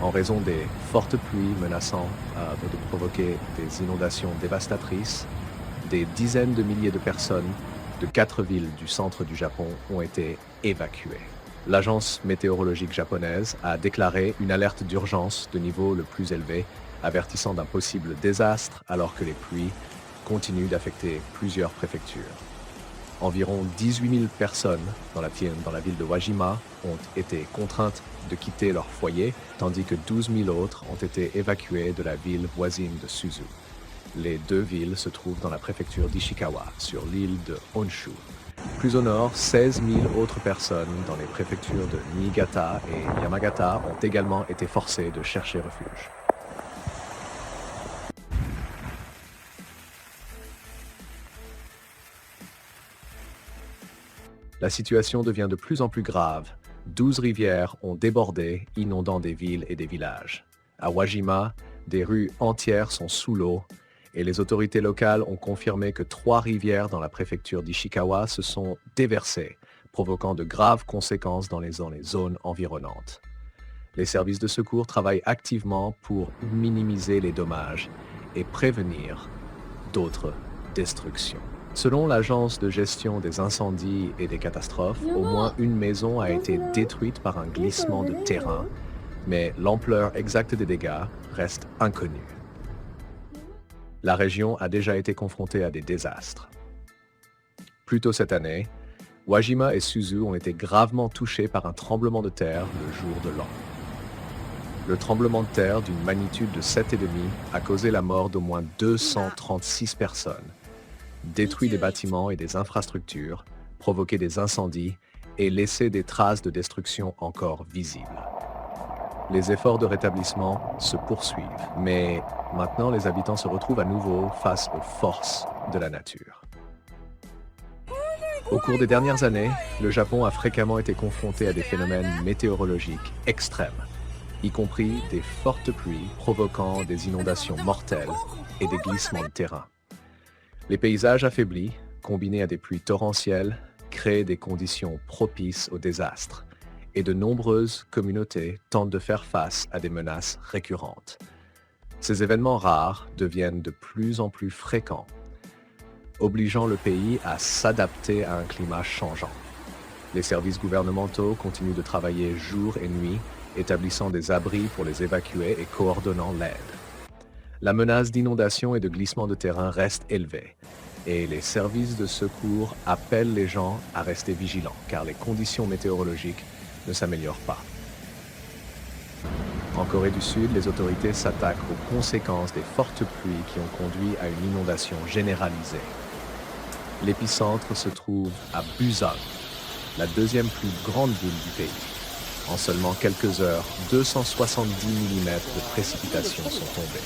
en raison des fortes pluies menaçant de provoquer des inondations dévastatrices. Des dizaines de milliers de personnes de 4 villes du centre du Japon ont été évacuées. L'agence météorologique japonaise a déclaré une alerte d'urgence de niveau le plus élevé, avertissant d'un possible désastre alors que les pluies continuent d'affecter plusieurs préfectures. Environ 18 000 personnes dans la ville de Wajima ont été contraintes de quitter leur foyer, tandis que 12 000 autres ont été évacuées de la ville voisine de Suzu. Les deux villes se trouvent dans la préfecture d'Ishikawa, sur l'île de Honshu. Plus au nord, 16 000 autres personnes dans les préfectures de Niigata et Yamagata ont également été forcées de chercher refuge. La situation devient de plus en plus grave. 12 rivières ont débordé, inondant des villes et des villages. À Wajima, des rues entières sont sous l'eau et les autorités locales ont confirmé que 3 rivières dans la préfecture d'Ishikawa se sont déversées, provoquant de graves conséquences dans les zones environnantes. Les services de secours travaillent activement pour minimiser les dommages et prévenir d'autres destructions. Selon l'Agence de gestion des incendies et des catastrophes, au moins une maison a été détruite par un glissement de terrain, mais l'ampleur exacte des dégâts reste inconnue. La région a déjà été confrontée à des désastres. Plus tôt cette année, Wajima et Suzu ont été gravement touchés par un tremblement de terre le jour de l'an. Le tremblement de terre d'une magnitude de 7,5 a causé la mort d'au moins 236 personnes, détruit des bâtiments et des infrastructures, provoqué des incendies et laissé des traces de destruction encore visibles. Les efforts de rétablissement se poursuivent, mais maintenant les habitants se retrouvent à nouveau face aux forces de la nature. Au cours des dernières années, le Japon a fréquemment été confronté à des phénomènes météorologiques extrêmes, y compris des fortes pluies provoquant des inondations mortelles et des glissements de terrain. Les paysages affaiblis, combinés à des pluies torrentielles, créent des conditions propices au désastre, et de nombreuses communautés tentent de faire face à des menaces récurrentes. Ces événements rares deviennent de plus en plus fréquents, obligeant le pays à s'adapter à un climat changeant. Les services gouvernementaux continuent de travailler jour et nuit, établissant des abris pour les évacuer et coordonnant l'aide. La menace d'inondation et de glissement de terrain reste élevée, et les services de secours appellent les gens à rester vigilants, car les conditions météorologiques ne s'améliorent pas. En Corée du Sud, les autorités s'attaquent aux conséquences des fortes pluies qui ont conduit à une inondation généralisée. L'épicentre se trouve à Busan, la deuxième plus grande ville du pays. En seulement quelques heures, 270 mm de précipitations sont tombées.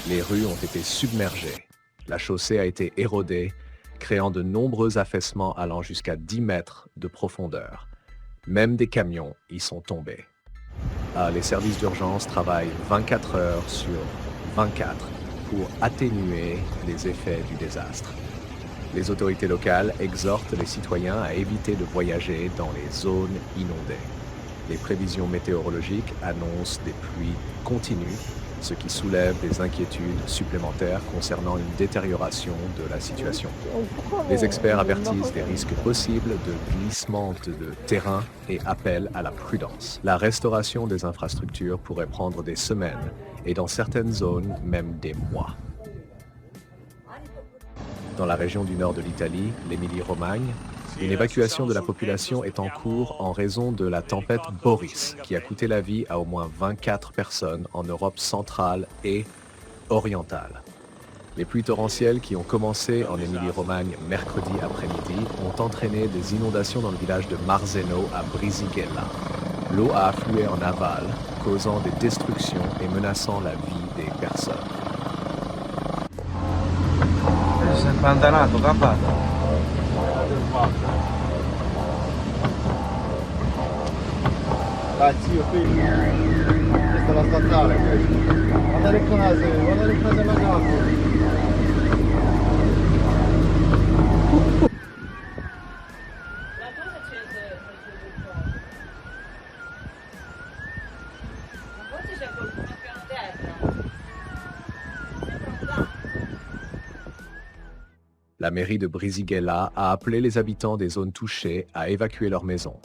Les rues ont été submergées. La chaussée a été érodée, créant de nombreux affaissements allant jusqu'à 10 mètres de profondeur. Même des camions y sont tombés. Les services d'urgence travaillent 24 heures sur 24 pour atténuer les effets du désastre. Les autorités locales exhortent les citoyens à éviter de voyager dans les zones inondées. Les prévisions météorologiques annoncent des pluies continues, ce qui soulève des inquiétudes supplémentaires concernant une détérioration de la situation. Les experts avertissent des risques possibles de glissement de terrain et appellent à la prudence. La restauration des infrastructures pourrait prendre des semaines et dans certaines zones, même des mois. Dans la région du nord de l'Italie, l'Émilie-Romagne, une évacuation de la population est en cours en raison de la tempête Boris, qui a coûté la vie à au moins 24 personnes en Europe centrale et orientale. Les pluies torrentielles qui ont commencé en Émilie-Romagne mercredi après-midi ont entraîné des inondations dans le village de Marzeno à Brisighella. L'eau a afflué en aval, causant des destructions et menaçant la vie des personnes. Ah zio, qui questa è la statale, guarda le case alla casa. La cosa c'è La mairie de Brisighella a appelé les habitants des zones touchées à évacuer leurs maisons.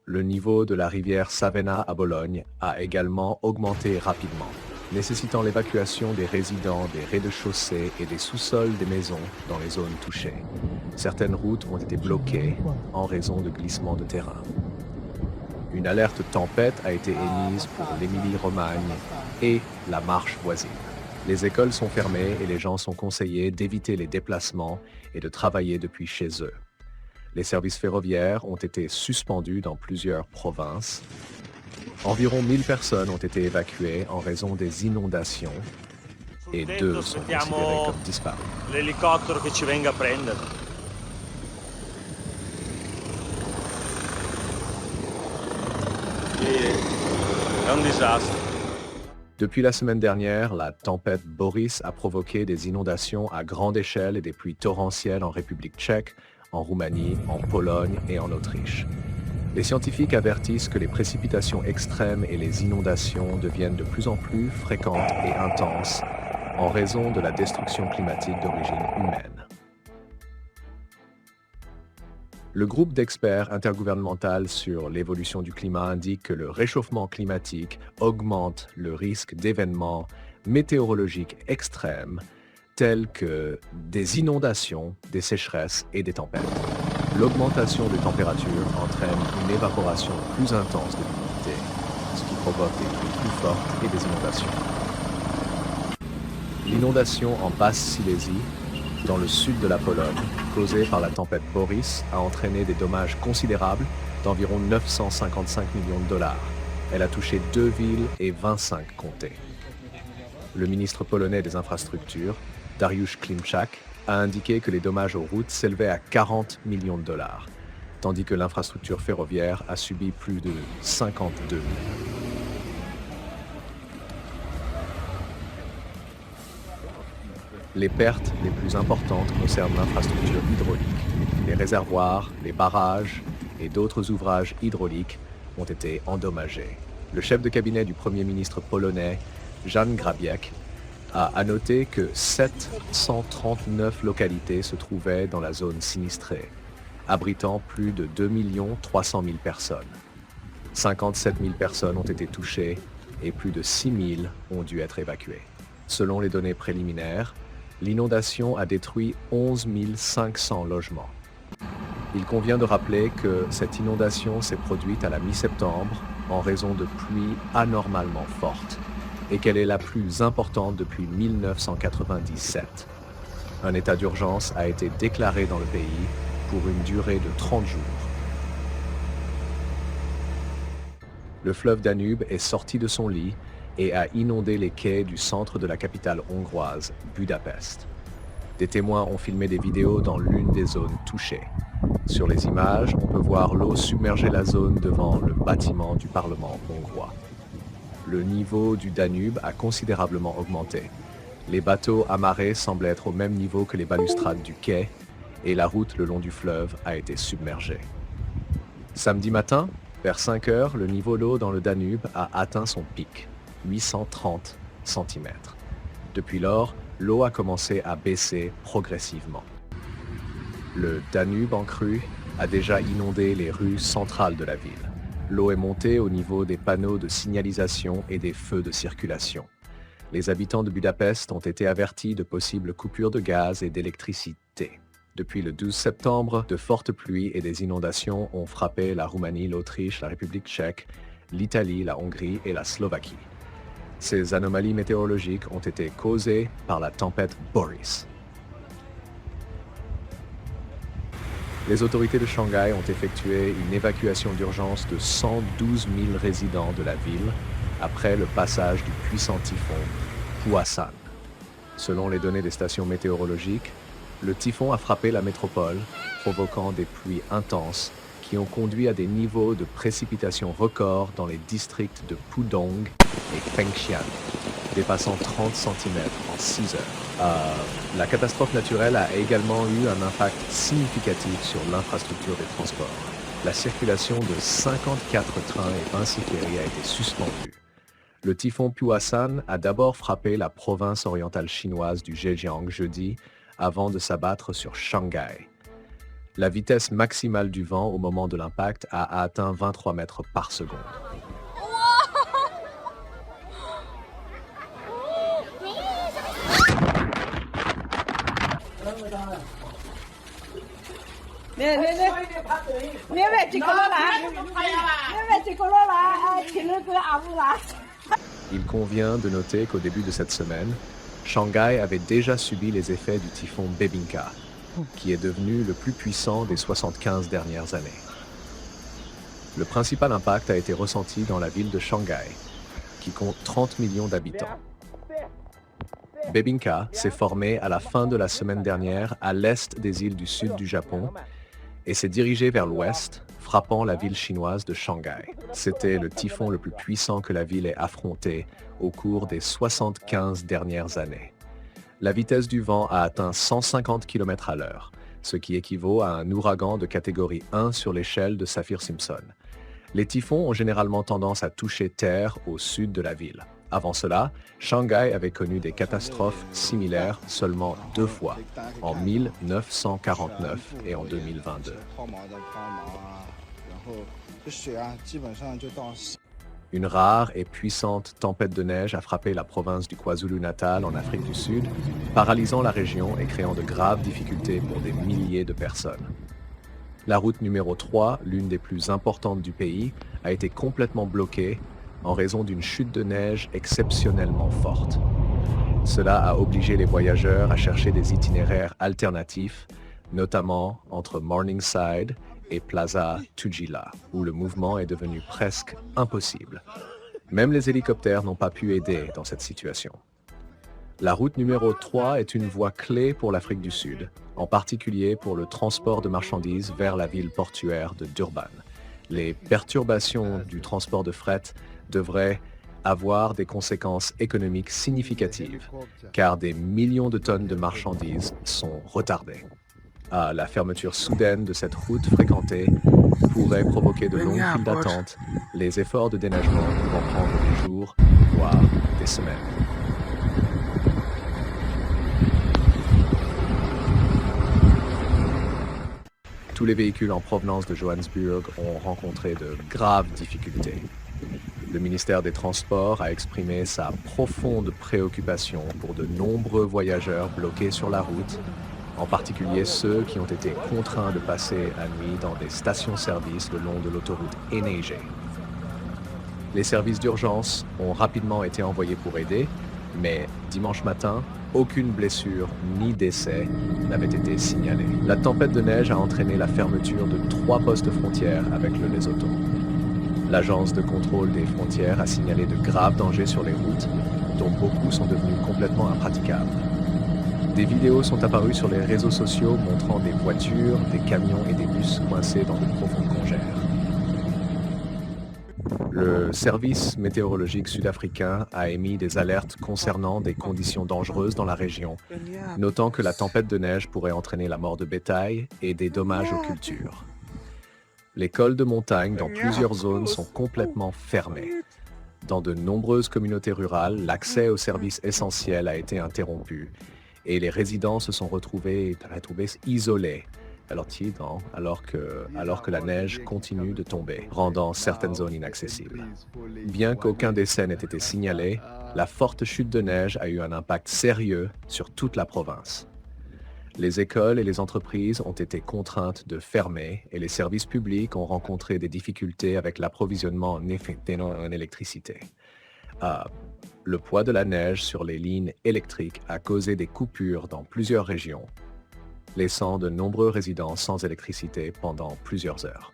Le niveau de la rivière Savena à Bologne a également augmenté rapidement, nécessitant l'évacuation des résidents des rez-de-chaussée et des sous-sols des maisons dans les zones touchées. Certaines routes ont été bloquées en raison de glissements de terrain. Une alerte tempête a été émise pour l'Émilie-Romagne et la Marche voisine. Les écoles sont fermées et les gens sont conseillés d'éviter les déplacements et de travailler depuis chez eux. Les services ferroviaires ont été suspendus dans plusieurs provinces. Environ 1000 personnes ont été évacuées en raison des inondations et 2 sont considérées comme disparus. L'elicottero che ci venga a prendere. È un disastro. Depuis la semaine dernière, la tempête Boris a provoqué des inondations à grande échelle et des pluies torrentielles en République tchèque, en Roumanie, en Pologne et en Autriche. Les scientifiques avertissent que les précipitations extrêmes et les inondations deviennent de plus en plus fréquentes et intenses en raison de la destruction climatique d'origine humaine. Le groupe d'experts intergouvernemental sur l'évolution du climat indique que le réchauffement climatique augmente le risque d'événements météorologiques extrêmes tels que des inondations, des sécheresses et des tempêtes. L'augmentation des températures entraîne une évaporation plus intense de l'humidité, ce qui provoque des pluies plus fortes et des inondations. L'inondation en Basse-Silésie, dans le sud de la Pologne, causée par la tempête Boris, a entraîné des dommages considérables d'environ 955 millions de dollars. Elle a touché 2 villes et 25 comtés. Le ministre polonais des Infrastructures, Dariusz Klimczak, a indiqué que les dommages aux routes s'élevaient à 40 millions de dollars, tandis que l'infrastructure ferroviaire a subi plus de 52 millions. Les pertes les plus importantes concernent l'infrastructure hydraulique. Les réservoirs, les barrages et d'autres ouvrages hydrauliques ont été endommagés. Le chef de cabinet du Premier ministre polonais, Jan Grabiec, a annoté que 739 localités se trouvaient dans la zone sinistrée, abritant plus de 2 300 000 personnes. 57 000 personnes ont été touchées et plus de 6 000 ont dû être évacuées. Selon les données préliminaires, l'inondation a détruit 11 500 logements. Il convient de rappeler que cette inondation s'est produite à la mi-septembre en raison de pluies anormalement fortes et qu'elle est la plus importante depuis 1997. Un état d'urgence a été déclaré dans le pays pour une durée de 30 jours. Le fleuve Danube est sorti de son lit et a inondé les quais du centre de la capitale hongroise, Budapest. Des témoins ont filmé des vidéos dans l'une des zones touchées. Sur les images, on peut voir l'eau submerger la zone devant le bâtiment du Parlement hongrois. Le niveau du Danube a considérablement augmenté. Les bateaux amarrés semblent être au même niveau que les balustrades du quai et la route le long du fleuve a été submergée. Samedi matin, vers 5 heures, le niveau d'eau dans le Danube a atteint son pic, 830 cm. Depuis lors, l'eau a commencé à baisser progressivement. Le Danube en crue a déjà inondé les rues centrales de la ville. L'eau est montée au niveau des panneaux de signalisation et des feux de circulation. Les habitants de Budapest ont été avertis de possibles coupures de gaz et d'électricité. Depuis le 12 septembre, de fortes pluies et des inondations ont frappé la Roumanie, l'Autriche, la République tchèque, l'Italie, la Hongrie et la Slovaquie. Ces anomalies météorologiques ont été causées par la tempête Boris. Les autorités de Shanghai ont effectué une évacuation d'urgence de 112 000 résidents de la ville après le passage du puissant typhon Puasan. Selon les données des stations météorologiques, le typhon a frappé la métropole, provoquant des pluies intenses qui ont conduit à des niveaux de précipitations records dans les districts de Pudong et Fengxian, dépassant 30 cm en 6 heures. La catastrophe naturelle a également eu un impact significatif sur l'infrastructure des transports. La circulation de 54 trains et 26 ferries a été suspendue. Le typhon Puasan a d'abord frappé la province orientale chinoise du Zhejiang jeudi, avant de s'abattre sur Shanghai. La vitesse maximale du vent au moment de l'impact a atteint 23 mètres par seconde. Il convient de noter qu'au début de cette semaine, Shanghai avait déjà subi les effets du typhon Bebinca, qui est devenu le plus puissant des 75 dernières années. Le principal impact a été ressenti dans la ville de Shanghai, qui compte 30 millions d'habitants. Bebinca s'est formé à la fin de la semaine dernière à l'est des îles du sud du Japon et s'est dirigé vers l'ouest, frappant la ville chinoise de Shanghai. C'était le typhon le plus puissant que la ville ait affronté au cours des 75 dernières années. La vitesse du vent a atteint 150 km/h, ce qui équivaut à un ouragan de catégorie 1 sur l'échelle de Saffir-Simpson. Les typhons ont généralement tendance à toucher terre au sud de la ville. Avant cela, Shanghai avait connu des catastrophes similaires seulement 2 fois, en 1949 et en 2022. Une rare et puissante tempête de neige a frappé la province du KwaZulu-Natal en Afrique du Sud, paralysant la région et créant de graves difficultés pour des milliers de personnes. La route numéro 3, l'une des plus importantes du pays, a été complètement bloquée en raison d'une chute de neige exceptionnellement forte. Cela a obligé les voyageurs à chercher des itinéraires alternatifs, notamment entre Morningside et Plaza Tujila, où le mouvement est devenu presque impossible. Même les hélicoptères n'ont pas pu aider dans cette situation. La route numéro 3 est une voie clé pour l'Afrique du Sud, en particulier pour le transport de marchandises vers la ville portuaire de Durban. Les perturbations du transport de fret devraient avoir des conséquences économiques significatives, car des millions de tonnes de marchandises sont retardées. La fermeture soudaine de cette route fréquentée pourrait provoquer de longues files d'attente, les efforts de déneigement pouvant prendre des jours, voire des semaines. Tous les véhicules en provenance de Johannesburg ont rencontré de graves difficultés. Le ministère des Transports a exprimé sa profonde préoccupation pour de nombreux voyageurs bloqués sur la route, en particulier ceux qui ont été contraints de passer la nuit dans des stations-service le long de l'autoroute enneigée. Les services d'urgence ont rapidement été envoyés pour aider, mais dimanche matin, aucune blessure ni décès n'avait été signalé. La tempête de neige a entraîné la fermeture de 3 postes frontières avec le Lesotho. L'agence de contrôle des frontières a signalé de graves dangers sur les routes, dont beaucoup sont devenus complètement impraticables. Des vidéos sont apparues sur les réseaux sociaux montrant des voitures, des camions et des bus coincés dans de profondes congères. Le service météorologique sud-africain a émis des alertes concernant des conditions dangereuses dans la région, notant que la tempête de neige pourrait entraîner la mort de bétail et des dommages aux cultures. Les cols de montagne dans plusieurs zones sont complètement fermés. Dans de nombreuses communautés rurales, l'accès aux services essentiels a été interrompu et les résidents se sont retrouvés isolés alors que la neige continue de tomber, rendant certaines zones inaccessibles. Bien qu'aucun décès n'ait été signalé, la forte chute de neige a eu un impact sérieux sur toute la province. Les écoles et les entreprises ont été contraintes de fermer et les services publics ont rencontré des difficultés avec l'approvisionnement en électricité. Le poids de la neige sur les lignes électriques a causé des coupures dans plusieurs régions, laissant de nombreux résidents sans électricité pendant plusieurs heures.